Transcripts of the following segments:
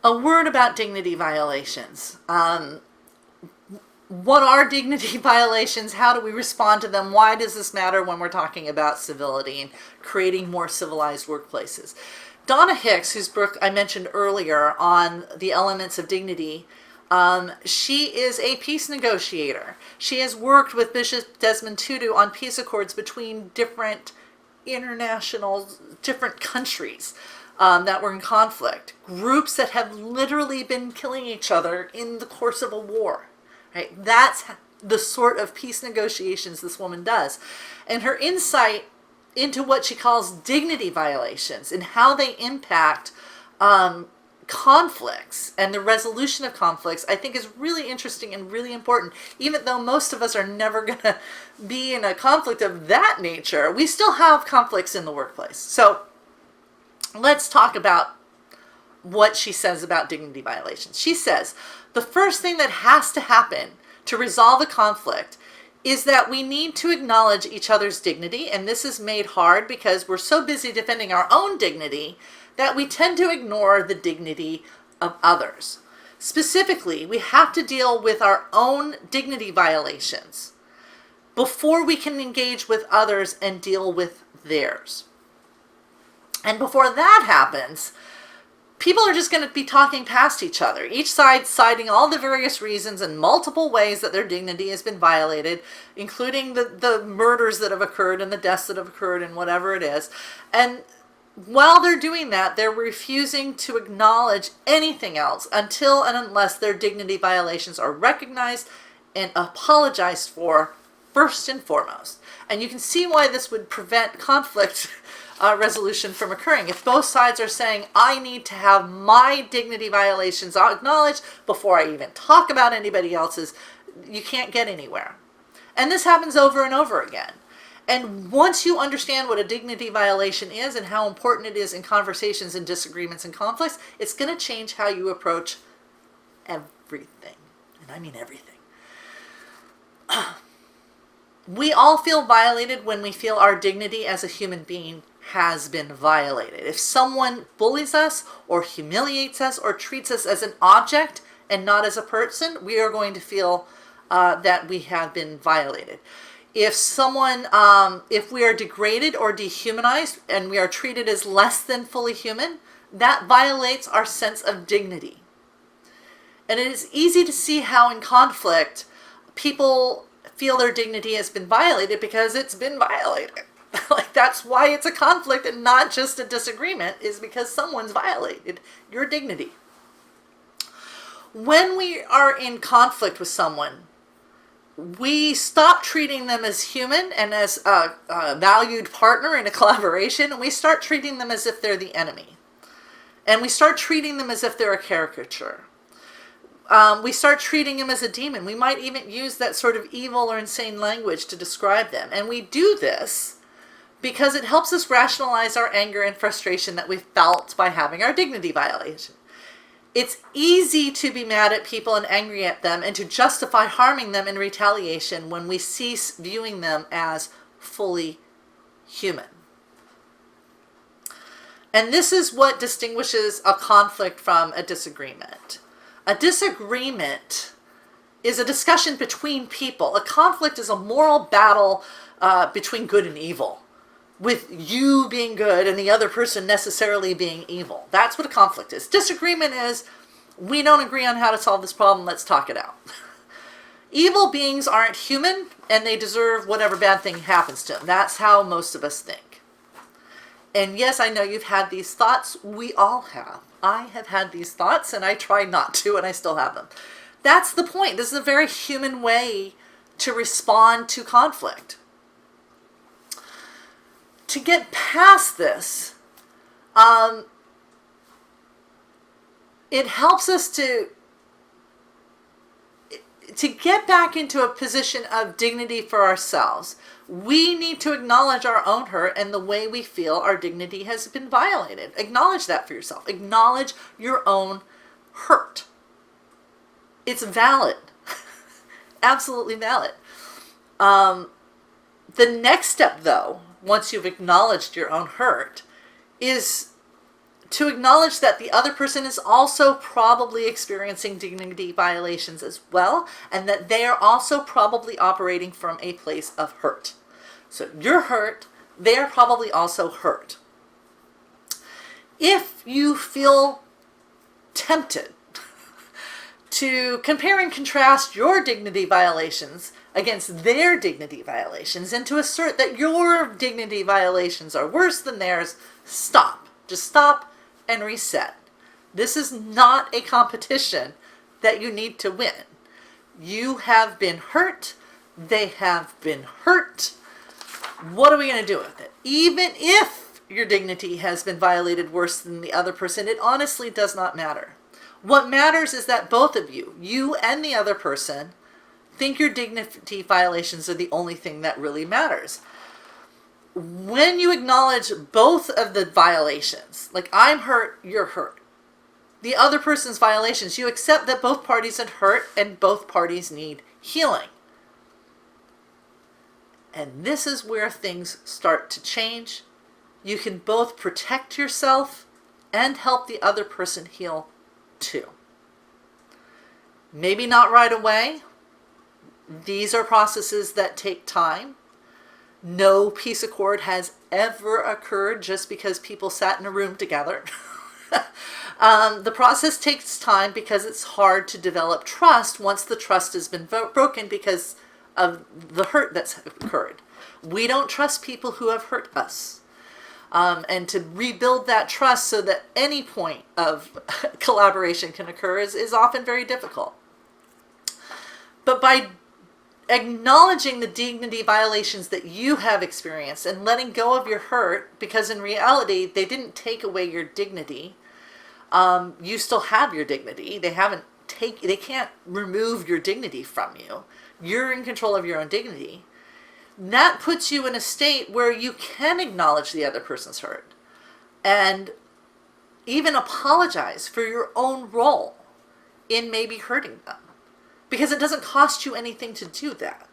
A word about dignity violations. What are dignity violations? How do we respond to them? Why does this matter when we're talking about civility and creating more civilized workplaces? Donna Hicks, whose book I mentioned earlier on the elements of dignity, she is a peace negotiator. She has worked with Bishop Desmond Tutu on peace accords between different countries that were in conflict. Groups that have literally been killing each other in the course of a war. Right? That's the sort of peace negotiations this woman does. And her insight into what she calls dignity violations and how they impact conflicts and the resolution of conflicts, I think is really interesting and really important. Even though most of us are never going to be in a conflict of that nature, we still have conflicts in the workplace. So let's talk about what she says about dignity violations. She says, the first thing that has to happen to resolve a conflict is that we need to acknowledge each other's dignity, and this is made hard because we're so busy defending our own dignity that we tend to ignore the dignity of others. Specifically, we have to deal with our own dignity violations before we can engage with others and deal with theirs. And before that happens, people are just going to be talking past each other, each side citing all the various reasons and multiple ways that their dignity has been violated, including the murders that have occurred and the deaths that have occurred and whatever it is. And while they're doing that, they're refusing to acknowledge anything else until and unless their dignity violations are recognized and apologized for first and foremost. And you can see why this would prevent conflict resolution from occurring. If both sides are saying, I need to have my dignity violations acknowledged before I even talk about anybody else's, you can't get anywhere. And this happens over and over again. And once you understand what a dignity violation is and how important it is in conversations and disagreements and conflicts, it's going to change how you approach everything. And I mean everything. We all feel violated when we feel our dignity as a human being has been violated. If someone bullies us or humiliates us or treats us as an object and not as a person, we are going to feel that we have been violated. If we are degraded or dehumanized and we are treated as less than fully human, that violates our sense of dignity. And it is easy to see how in conflict people feel their dignity has been violated because it's been violated. Like, that's why it's a conflict and not just a disagreement, is because someone's violated your dignity. When we are in conflict with someone, we stop treating them as human and as a valued partner in a collaboration, and we start treating them as if they're the enemy. And we start treating them as if they're a caricature. We start treating them as a demon. We might even use that sort of evil or insane language to describe them. And we do this because it helps us rationalize our anger and frustration that we felt by having our dignity violation. It's easy to be mad at people and angry at them and to justify harming them in retaliation when we cease viewing them as fully human. And this is what distinguishes a conflict from a disagreement. A disagreement is a discussion between people. A conflict is a moral battle between good and evil, with you being good and the other person necessarily being evil. That's what a conflict is. Disagreement is, we don't agree on how to solve this problem, let's talk it out. Evil beings aren't human, and they deserve whatever bad thing happens to them. That's how most of us think. And yes, I know you've had these thoughts. We all have. I have had these thoughts, and I try not to, and I still have them. That's the point. This is a very human way to respond to conflict. To get past this, it helps us to get back into a position of dignity for ourselves. We need to acknowledge our own hurt and the way we feel our dignity has been violated. Acknowledge that for yourself. Acknowledge your own hurt. It's valid. Absolutely valid. The next step, though, once you've acknowledged your own hurt, is to acknowledge that the other person is also probably experiencing dignity violations as well, and that they are also probably operating from a place of hurt. So you're hurt, they're probably also hurt. If you feel tempted to compare and contrast your dignity violations against their dignity violations and to assert that your dignity violations are worse than theirs, stop. Just stop and reset. This is not a competition that you need to win. You have been hurt. They have been hurt. What are we going to do with it? Even if your dignity has been violated worse than the other person, it honestly does not matter. What matters is that both of you, you and the other person, think your dignity violations are the only thing that really matters. When you acknowledge both of the violations, like I'm hurt, you're hurt, the other person's violations, you accept that both parties are hurt and both parties need healing. And this is where things start to change. You can both protect yourself and help the other person heal too. Maybe not right away. These are processes that take time. No peace accord has ever occurred just because people sat in a room together. The process takes time because it's hard to develop trust once the trust has been broken because of the hurt that's occurred. We don't trust people who have hurt us. And to rebuild that trust so that any point of collaboration can occur is often very difficult. But by acknowledging the dignity violations that you have experienced and letting go of your hurt, because in reality, they didn't take away your dignity. You still have your dignity. They can't remove your dignity from you. You're in control of your own dignity. That puts you in a state where you can acknowledge the other person's hurt and even apologize for your own role in maybe hurting them. Because it doesn't cost you anything to do that.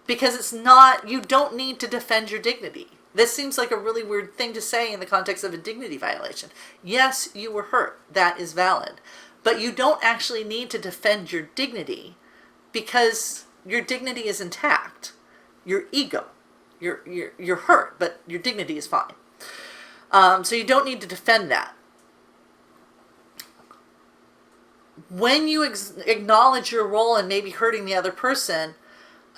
Because you don't need to defend your dignity. This seems like a really weird thing to say in the context of a dignity violation. Yes, you were hurt. That is valid. But you don't actually need to defend your dignity because your dignity is intact. Your ego. You're hurt, but your dignity is fine. So you don't need to defend that. When you acknowledge your role in maybe hurting the other person,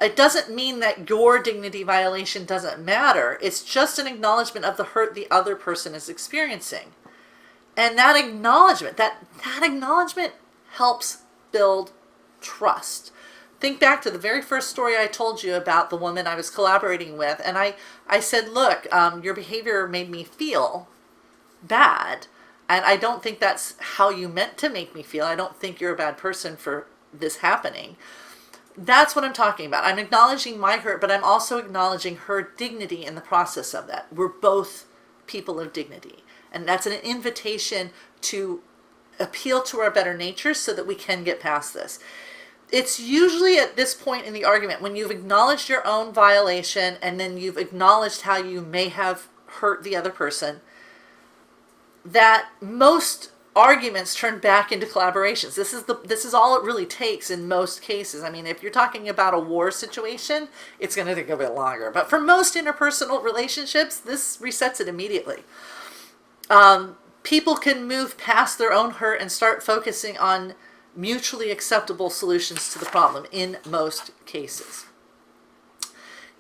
it doesn't mean that your dignity violation doesn't matter. It's just an acknowledgement of the hurt the other person is experiencing. And that acknowledgement helps build trust. Think back to the very first story I told you about the woman I was collaborating with. And I said, look, your behavior made me feel bad. And I don't think that's how you meant to make me feel. I don't think you're a bad person for this happening. That's what I'm talking about. I'm acknowledging my hurt, but I'm also acknowledging her dignity in the process of that. We're both people of dignity. And that's an invitation to appeal to our better nature so that we can get past this. It's usually at this point in the argument, when you've acknowledged your own violation and then you've acknowledged how you may have hurt the other person, that most arguments turn back into collaborations. This is all it really takes in most cases. I mean, if you're talking about a war situation, it's going to take a bit longer. But for most interpersonal relationships, this resets it immediately. People can move past their own hurt and start focusing on mutually acceptable solutions to the problem in most cases.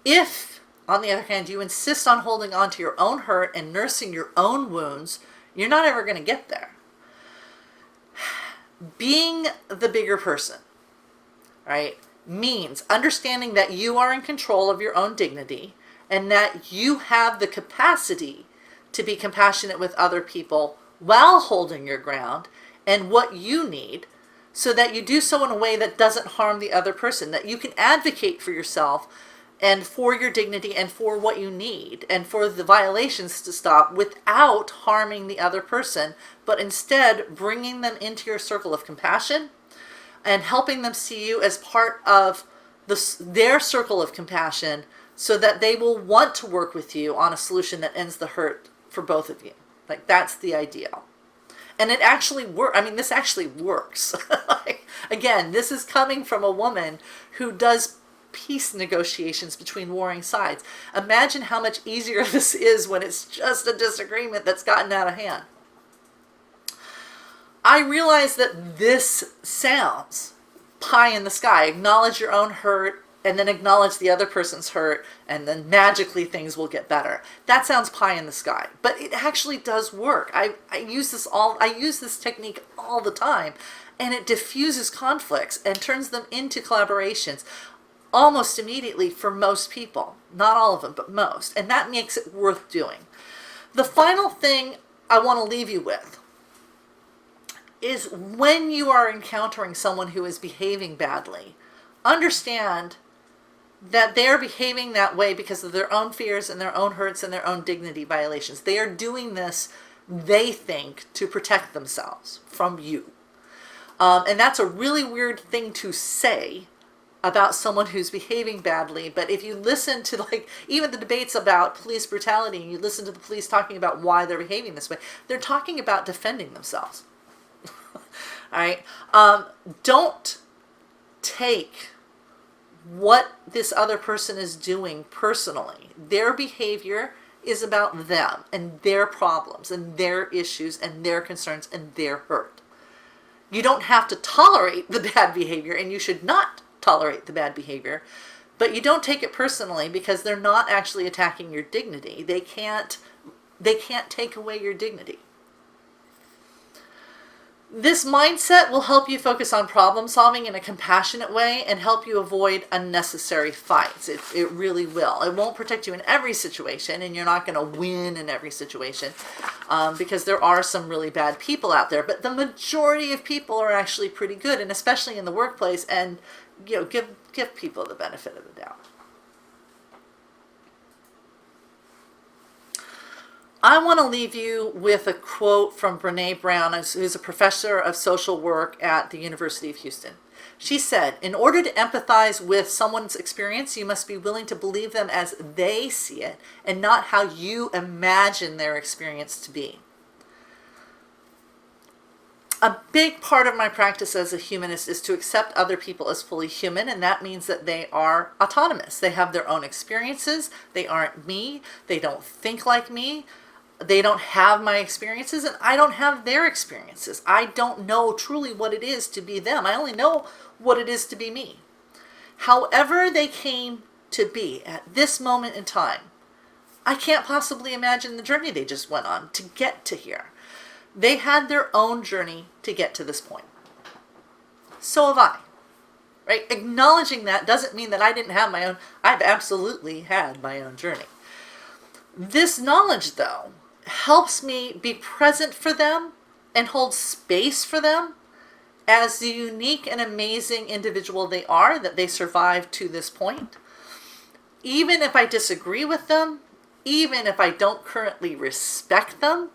If, on the other hand, you insist on holding on to your own hurt and nursing your own wounds, you're not ever going to get there. Being the bigger person, right, means understanding that you are in control of your own dignity and that you have the capacity to be compassionate with other people while holding your ground and what you need, so that you do so in a way that doesn't harm the other person, that you can advocate for yourself and for your dignity and for what you need and for the violations to stop without harming the other person, but instead bringing them into your circle of compassion and helping them see you as part of their circle of compassion so that they will want to work with you on a solution that ends the hurt for both of you. Like, that's the ideal. And it actually works. I mean, this actually works. Like, again, this is coming from a woman who does peace negotiations between warring sides. Imagine how much easier this is when it's just a disagreement that's gotten out of hand. I realize that this sounds pie in the sky. Acknowledge your own hurt, and then acknowledge the other person's hurt, and then magically things will get better. That sounds pie in the sky, but it actually does work. I use this technique all the time, and it diffuses conflicts and turns them into collaborations almost immediately for most people. Not all of them, but most. And that makes it worth doing. The final thing I want to leave you with is, when you are encountering someone who is behaving badly, understand that they're behaving that way because of their own fears and their own hurts and their own dignity violations. They are doing this, they think, to protect themselves from you. And that's a really weird thing to say about someone who's behaving badly. But if you listen to, like, even the debates about police brutality, and you listen to the police talking about why they're behaving this way, they're talking about defending themselves. All right. Don't take what this other person is doing personally. Their behavior is about them and their problems and their issues and their concerns and their hurt. You don't have to tolerate the bad behavior, and you should not tolerate the bad behavior, but you don't take it personally, because they're not actually attacking your dignity. They can't take away your dignity. This mindset will help you focus on problem solving in a compassionate way and help you avoid unnecessary fights. It really will. It won't protect you in every situation, and you're not going to win in every situation, because there are some really bad people out there. But the majority of people are actually pretty good, and especially in the workplace. And give people the benefit of the doubt. I want to leave you with a quote from Renee Brown, who's a professor of social work at the University of Houston. She said, "In order to empathize with someone's experience, you must be willing to believe them as they see it and not how you imagine their experience to be." A big part of my practice as a humanist is to accept other people as fully human, and that means that they are autonomous. They have their own experiences. They aren't me. They don't think like me. They don't have my experiences, and I don't have their experiences. I don't know truly what it is to be them. I only know what it is to be me. However they came to be at this moment in time, I can't possibly imagine the journey they just went on to get to here. They had their own journey to get to this point. So have I. Right? Acknowledging that doesn't mean that I didn't have my own. I've absolutely had my own journey. This knowledge, though, helps me be present for them and hold space for them as the unique and amazing individual they are, that they survived to this point. Even if I disagree with them, even if I don't currently respect them,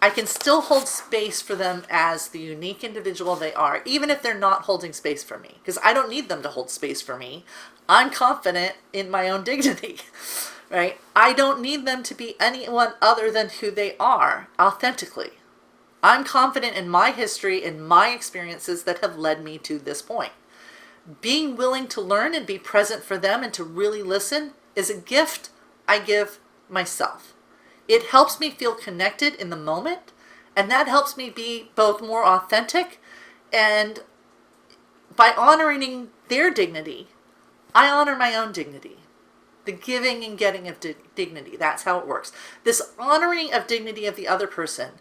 I can still hold space for them as the unique individual they are, even if they're not holding space for me, because I don't need them to hold space for me. I'm confident in my own dignity, right? I don't need them to be anyone other than who they are authentically. I'm confident in my history and my experiences that have led me to this point. Being willing to learn and be present for them and to really listen is a gift I give myself. It helps me feel connected in the moment, and that helps me be both more authentic, and by honoring their dignity, I honor my own dignity. The giving and getting of dignity, that's how it works. This honoring of dignity of the other person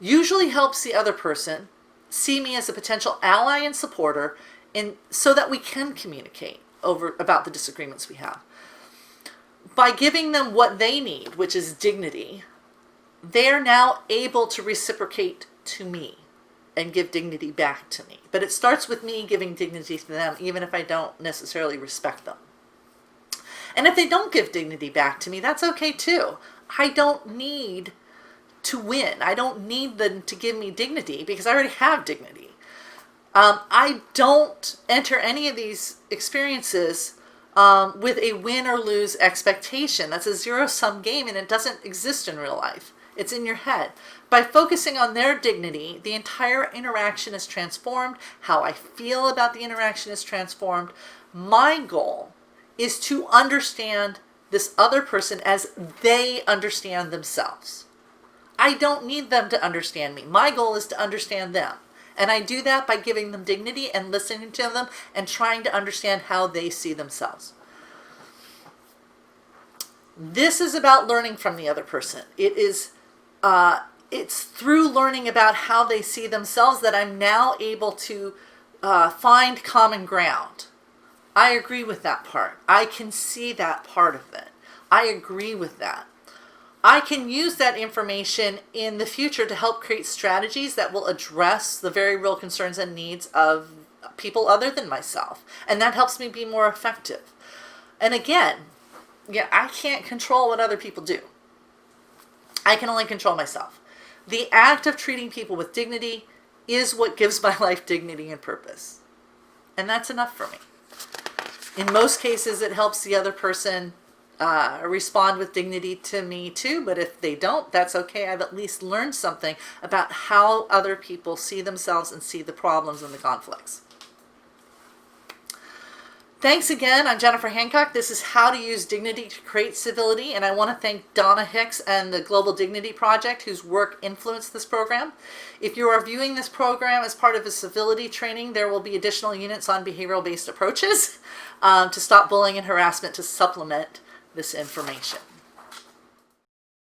usually helps the other person see me as a potential ally and supporter, so that we can communicate about the disagreements we have. By giving them what they need, which is dignity, they're now able to reciprocate to me and give dignity back to me. But it starts with me giving dignity to them, even if I don't necessarily respect them. And if they don't give dignity back to me, that's okay too. I don't need to win. I don't need them to give me dignity, because I already have dignity. I don't enter any of these experiences with a win or lose expectation. That's a zero-sum game, and it doesn't exist in real life. It's in your head. By focusing on their dignity, the entire interaction is transformed. How I feel about the interaction is transformed. My goal is to understand this other person as they understand themselves. I don't need them to understand me. My goal is to understand them. And I do that by giving them dignity and listening to them and trying to understand how they see themselves. This is about learning from the other person. It's through learning about how they see themselves that I'm now able to find common ground. I agree with that part. I can see that part of it. I agree with that. I can use that information in the future to help create strategies that will address the very real concerns and needs of people other than myself. And that helps me be more effective. And again, I can't control what other people do. I can only control myself. The act of treating people with dignity is what gives my life dignity and purpose. And that's enough for me. In most cases, it helps the other person respond with dignity to me too, but if they don't, that's okay. I've at least learned something about how other people see themselves and see the problems and the conflicts. Thanks again. I'm Jennifer Hancock. This is How to Use Dignity to Create Civility, and I want to thank Donna Hicks and the Global Dignity Project, whose work influenced this program. If you are viewing this program as part of a civility training, there will be additional units on behavioral-based approaches to stop bullying and harassment to supplement this information.